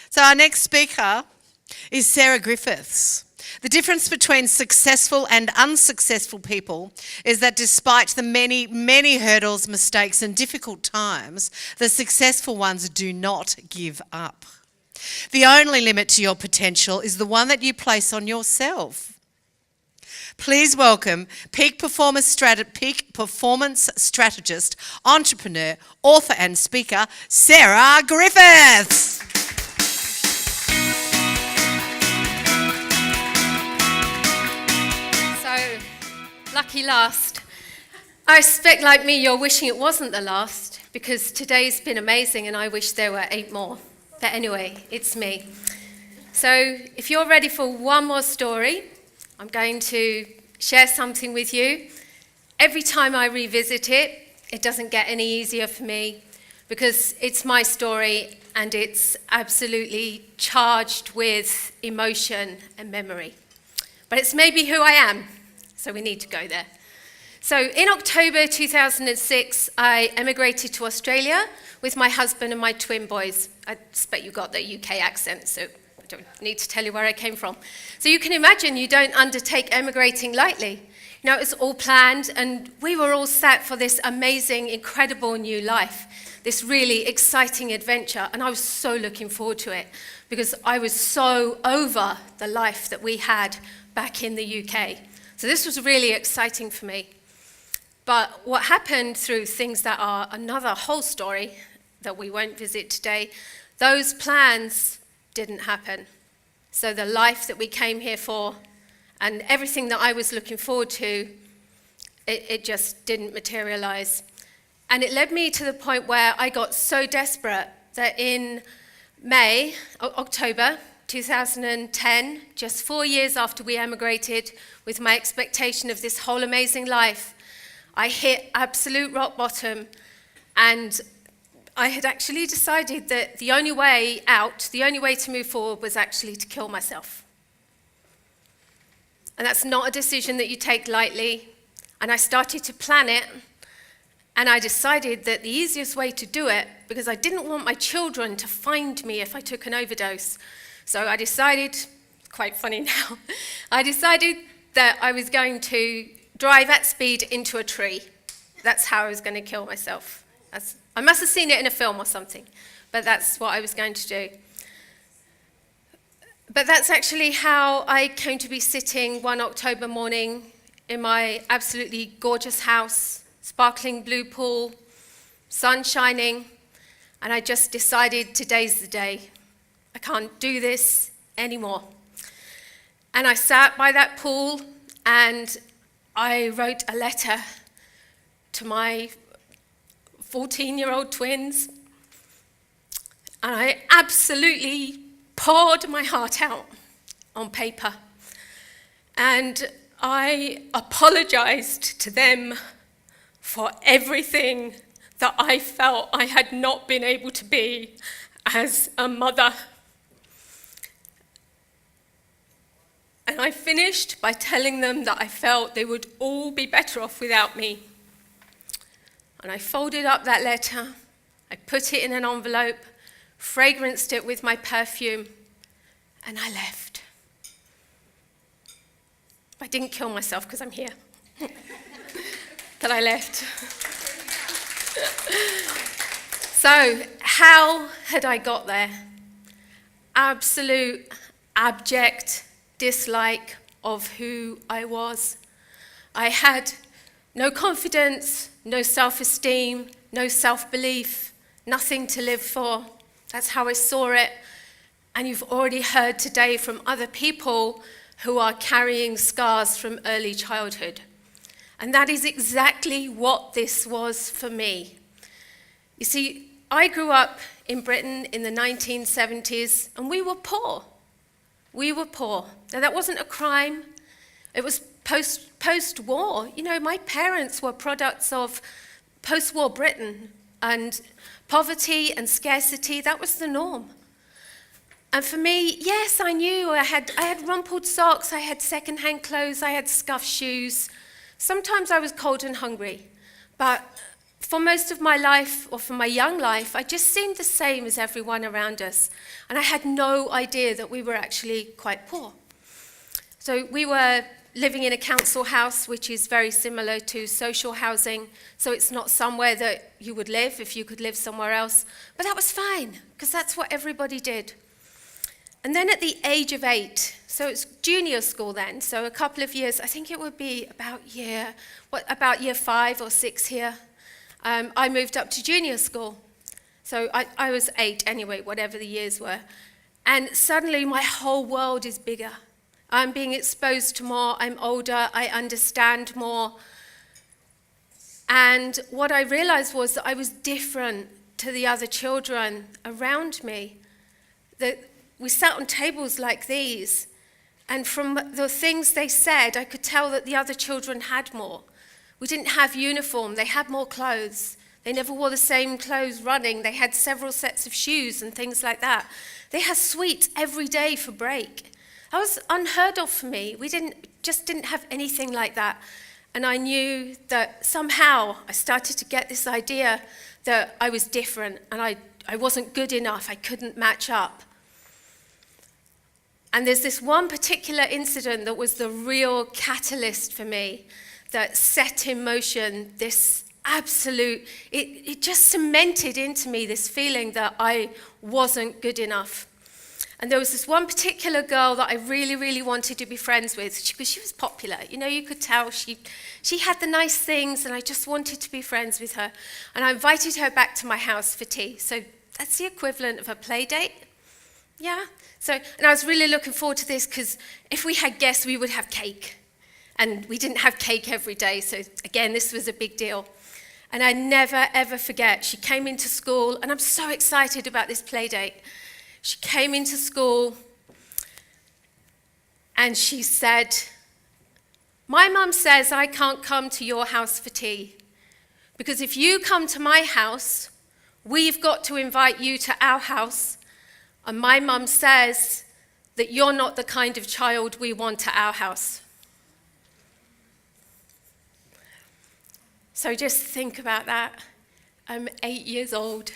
So our next speaker is Sarah Griffiths. The difference between successful and unsuccessful people is that despite the many, many hurdles, mistakes and difficult times, the successful ones do not give up. The only limit to your potential is the one that you place on yourself. Please welcome peak performance strategist, entrepreneur, author and speaker, Sarah Griffiths. So, lucky last. I expect, like me, you're wishing it wasn't the last, because today's been amazing and I wish there were 8 more. But anyway, it's me. So, if you're ready for one more story, I'm going to share something with you. Every time I revisit it, it doesn't get any easier for me because it's my story and it's absolutely charged with emotion and memory. But it's maybe who I am, so we need to go there. So in October 2006, I emigrated to Australia with my husband and my twin boys. I expect you got the UK accent, so I don't need to tell you where I came from. So you can imagine you don't undertake emigrating lightly. You know, it was all planned and we were all set for this amazing, incredible new life, this really exciting adventure, and I was so looking forward to it because I was so over the life that we had back in the UK. So this was really exciting for me. But what happened through things that are another whole story that we won't visit today, those plans didn't happen. So the life that we came here for and everything that I was looking forward to, it just didn't materialize. And it led me to the point where I got so desperate that in October 2010, just 4 years after we emigrated, with my expectation of this whole amazing life, I hit absolute rock bottom, and I had actually decided that the only way out, the only way to move forward was actually to kill myself. And that's not a decision that you take lightly, and I started to plan it, and I decided that the easiest way to do it, because I didn't want my children to find me if I took an overdose, so I decided, quite funny now, I decided that I was going to drive at speed into a tree. That's how I was going to kill myself. I must have seen it in a film or something, but that's what I was going to do. But that's actually how I came to be sitting one October morning in my absolutely gorgeous house, sparkling blue pool, sun shining, and I just decided today's the day. I can't do this anymore. And I sat by that pool and I wrote a letter to my 14-year-old twins, and I absolutely poured my heart out on paper. And I apologized to them for everything that I felt I had not been able to be as a mother. And I finished by telling them that I felt they would all be better off without me. And I folded up that letter, I put it in an envelope, fragranced it with my perfume, and I left. I didn't kill myself because I'm here, but I left. So, how had I got there? Absolute, abject dislike of who I was. I had no confidence, no self-esteem, no self-belief, nothing to live for. That's how I saw it. And you've already heard today from other people who are carrying scars from early childhood. And that is exactly what this was for me. You see, I grew up in Britain in the 1970s, and we were poor. We were poor. Now, that wasn't a crime. It was post-war. You know, my parents were products of post-war Britain, and poverty and scarcity, that was the norm. And for me, yes, I knew I had rumpled socks, I had second-hand clothes, I had scuffed shoes. Sometimes I was cold and hungry. But for most of my life, or for my young life, I just seemed the same as everyone around us. And I had no idea that we were actually quite poor. So we were living in a council house, which is very similar to social housing. So it's not somewhere that you would live if you could live somewhere else. But that was fine, because that's what everybody did. And then at the age of 8, so it's junior school then, so a couple of years, I think it would be about year 5 or 6 here, I moved up to junior school. So I was 8 anyway, whatever the years were. And suddenly my whole world is bigger. I'm being exposed to more, I'm older, I understand more. And what I realized was that I was different to the other children around me. That we sat on tables like these, and from the things they said, I could tell that the other children had more. We didn't have uniform, they had more clothes. They never wore the same clothes running. They had several sets of shoes and things like that. They had sweets every day for break. That was unheard of for me. We just didn't have anything like that. And I knew that somehow I started to get this idea that I was different and I wasn't good enough. I couldn't match up. And there's this one particular incident that was the real catalyst for me that set in motion this absolute, it just cemented into me this feeling that I wasn't good enough. And there was this one particular girl that I really, really wanted to be friends with because she was popular. You know, you could tell she had the nice things, and I just wanted to be friends with her. And I invited her back to my house for tea. So that's the equivalent of a play date. Yeah. And I was really looking forward to this because if we had guests, we would have cake. And we didn't have cake every day. So again, this was a big deal. And I never, ever forget, she came into school, and I'm so excited about this play date. She came into school and she said, "My mum says I can't come to your house for tea because if you come to my house, we've got to invite you to our house. And my mum says that you're not the kind of child we want at our house." So just think about that. I'm 8 years old.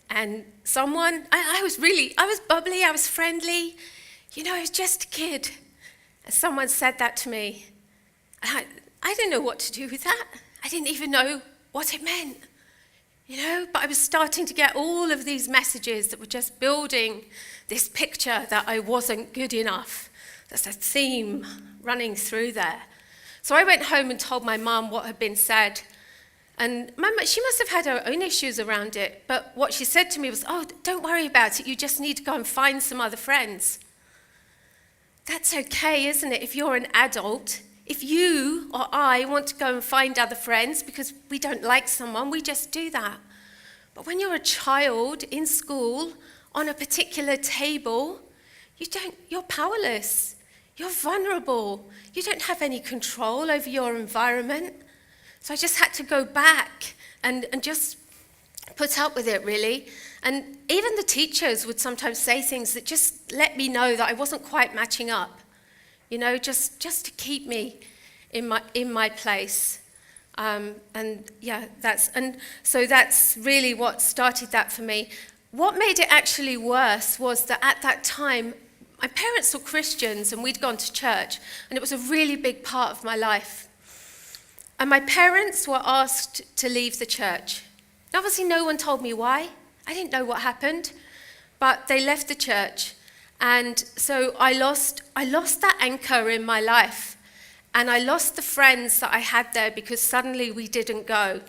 And I was bubbly, I was friendly, I was just a kid. And someone said that to me. And I didn't know what to do with that. I didn't even know what it meant, but I was starting to get all of these messages that were just building this picture that I wasn't good enough. There's a theme running through there. So I went home and told my mum what had been said. And she must have had her own issues around it, but what she said to me was, "Oh, don't worry about it, you just need to go and find some other friends." That's okay, isn't it, if you're an adult? If you or I want to go and find other friends because we don't like someone, we just do that. But when you're a child in school, on a particular table, you're powerless. You're vulnerable. You don't have any control over your environment. So I just had to go back and just put up with it, really. And even the teachers would sometimes say things that just let me know that I wasn't quite matching up, just to keep me in my place. So that's really what started that for me. What made it actually worse was that at that time, my parents were Christians and we'd gone to church, and it was a really big part of my life. And my parents were asked to leave the church. Obviously, no one told me why. I didn't know what happened, but they left the church. And so I lost that anchor in my life, and I lost the friends that I had there because suddenly we didn't go.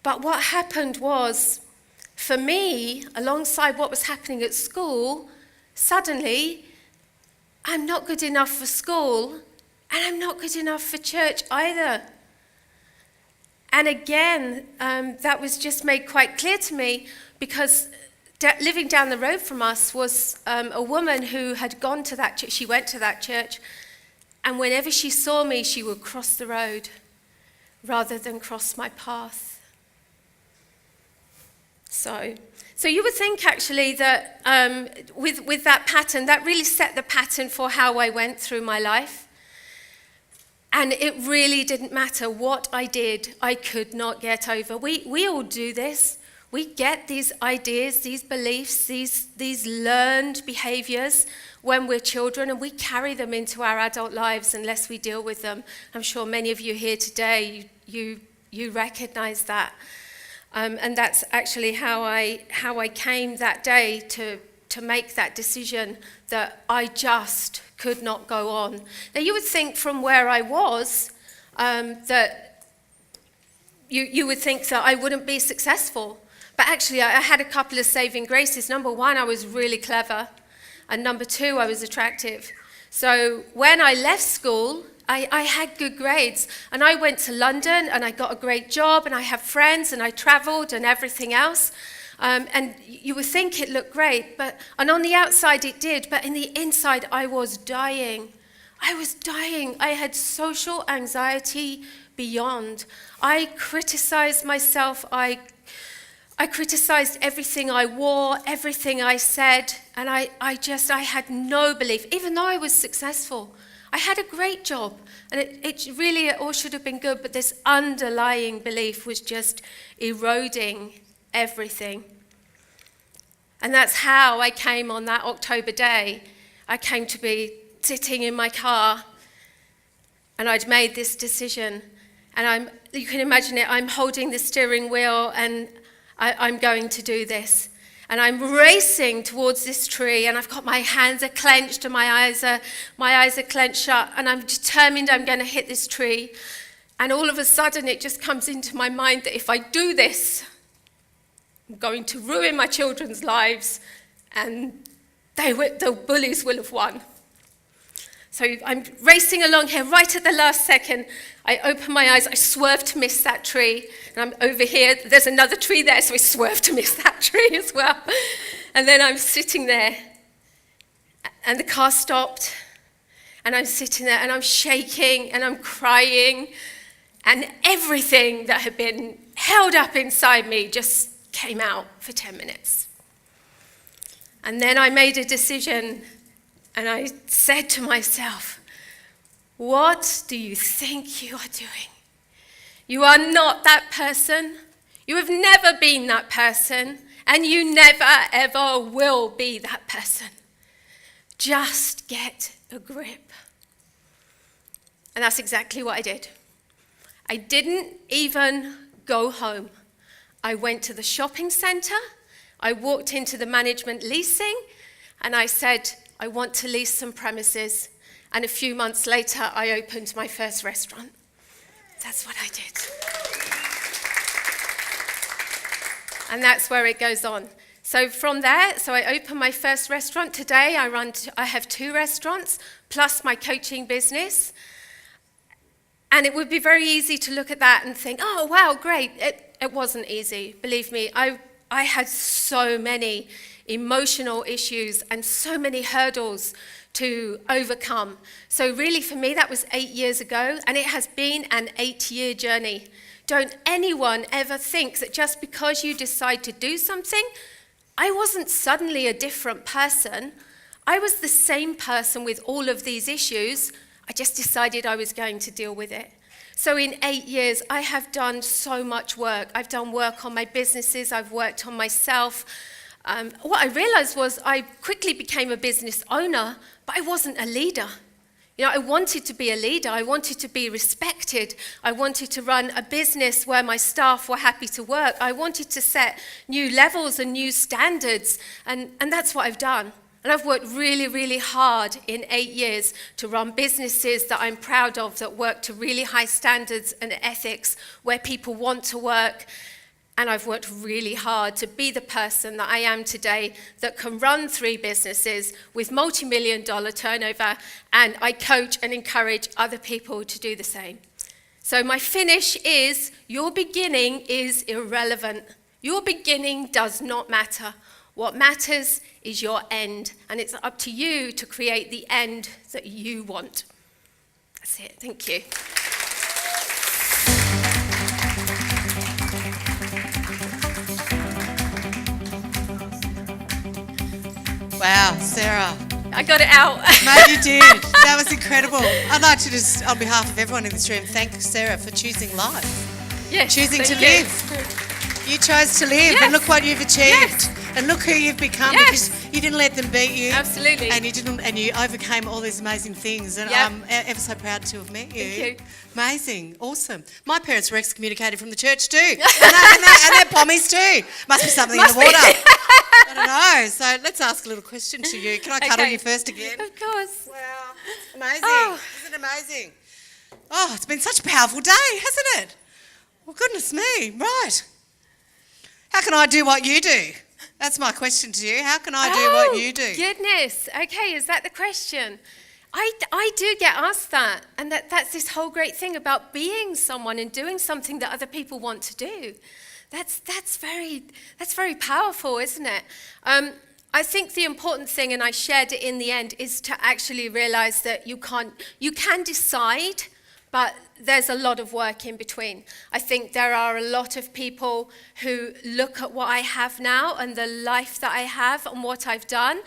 But what happened was, for me, alongside what was happening at school, suddenly I'm not good enough for school, and I'm not good enough for church either. And again, that was just made quite clear to me because living down the road from us was a woman who had gone to that church. She went to that church, and whenever she saw me, she would cross the road rather than cross my path. So you would think actually that with that pattern, that really set the pattern for how I went through my life. And it really didn't matter what I did, I could not get over. We all do this. We get these ideas, these beliefs, these learned behaviors when we're children, and we carry them into our adult lives unless we deal with them. I'm sure many of you here today, you recognize that. And that's actually how I came that day to make that decision that I just could not go on. Now, you would think from where I was that you would think that I wouldn't be successful. But actually, I had a couple of saving graces. Number one, I was really clever. And number two, I was attractive. So when I left school, I had good grades. And I went to London, and I got a great job, and I have friends, and I traveled, and everything else. And you would think it looked great, and on the outside it did, but in the inside I was dying. I was dying. I had social anxiety beyond. I criticized myself. I criticized everything I wore, everything I said, and I had no belief, even though I was successful. I had a great job, and it all should have been good, but this underlying belief was just eroding everything. And that's how I came on that October day. I came to be sitting in my car, and I'd made this decision. And you can imagine it, I'm holding the steering wheel, and I'm going to do this. And I'm racing towards this tree, and I've got my hands are clenched and my eyes are clenched shut, and I'm determined I'm going to hit this tree. And all of a sudden it just comes into my mind that if I do this, I'm going to ruin my children's lives, and the bullies will have won. So I'm racing along here. Right at the last second, I open my eyes. I swerve to miss that tree. And I'm over here. There's another tree there, so I swerve to miss that tree as well. And then I'm sitting there. And the car stopped. And I'm sitting there, and I'm shaking, and I'm crying. And everything that had been held up inside me just came out for 10 minutes. And then I made a decision. And I said to myself, what do you think you are doing? You are not that person. You have never been that person. And you never, ever will be that person. Just get a grip. And that's exactly what I did. I didn't even go home. I went to the shopping centre. I walked into the management leasing. And I said, I want to lease some premises. And a few months later, I opened my first restaurant. That's what I did. And that's where it goes on. So from there, I opened my first restaurant. Today, I have 2 restaurants, plus my coaching business. And it would be very easy to look at that and think, oh, wow, great. It wasn't easy. Believe me, I had so many emotional issues and so many hurdles to overcome. So really for me, that was 8 years ago, and it has been an 8-year journey. Don't anyone ever think that just because you decide to do something, I wasn't suddenly a different person. I was the same person with all of these issues. I just decided I was going to deal with it. So in 8 years, I have done so much work. I've done work on my businesses. I've worked on myself. What I realized was I quickly became a business owner, but I wasn't a leader. I wanted to be a leader. I wanted to be respected. I wanted to run a business where my staff were happy to work. I wanted to set new levels and new standards, and that's what I've done. And I've worked really, really hard in 8 years to run businesses that I'm proud of, that work to really high standards and ethics, where people want to work. And I've worked really hard to be the person that I am today, that can run 3 businesses with multi-million-dollar turnover, and I coach and encourage other people to do the same. So my finish is, your beginning is irrelevant. Your beginning does not matter. What matters is your end, and it's up to you to create the end that you want. That's it. Thank you. Wow, Sarah, I got it out. Mate, you did. That was incredible. I'd like to just, on behalf of everyone in this room, thank Sarah for choosing life. Yes, Choosing to thank you. live. You chose to live, Yes. and look what you've achieved. Yes. And look who you've become Yes. because you didn't let them beat you. Absolutely. And you overcame all these amazing things. And Yep. I'm ever so proud to have met you. Thank you. Amazing, awesome. My parents were excommunicated from the church too, and they're pommies too. Must be something Must in the be. water. I don't know. So let's ask a little question to you. Can I cuddle Okay. you first again? Of course. Wow, it's amazing. Oh. Isn't it amazing? Oh, it's been such a powerful day, hasn't it? Well, goodness me, right. How can I do what you do? That's my question to you. How can I do what you do? Goodness. Okay, is that the question? I do get asked that. And that's this whole great thing about being someone and doing something that other people want to do. That's very powerful, isn't it? I think the important thing, and I shared it in the end, is to actually realize that you can decide, but there's a lot of work in between. I think there are a lot of people who look at what I have now and the life that I have and what I've done,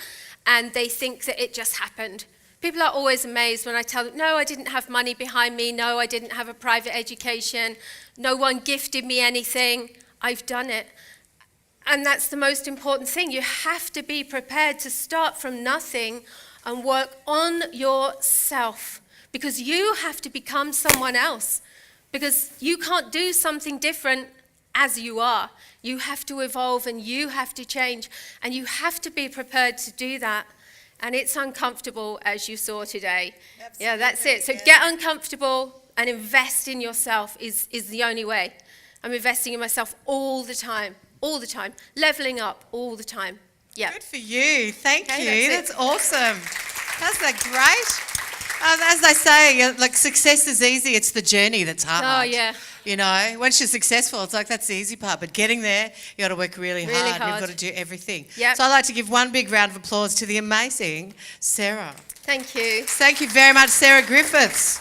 and they think that it just happened. People are always amazed when I tell them, no, I didn't have money behind me, no, I didn't have a private education, no one gifted me anything, I've done it. And that's the most important thing. You have to be prepared to start from nothing and work on yourself, because you have to become someone else, because you can't do something different as you are. You have to evolve and you have to change, and you have to be prepared to do that. And it's uncomfortable, as you saw today. Absolutely, Yeah, that's it. So yeah. get uncomfortable and invest in yourself is the only way. I'm investing in myself all the time, leveling up all the time. Yeah. Good for you. Thank Okay, you. that's That's awesome. That's great. As they say, like success is easy. It's the journey that's hard. Oh, yeah. You know, once you're successful, it's like that's the easy part. But getting there, you got to work really hard. Really You've hard. got to do everything. Yep. So I'd like to give one big round of applause to the amazing Sarah. Thank you. Thank you very much, Sarah Griffiths.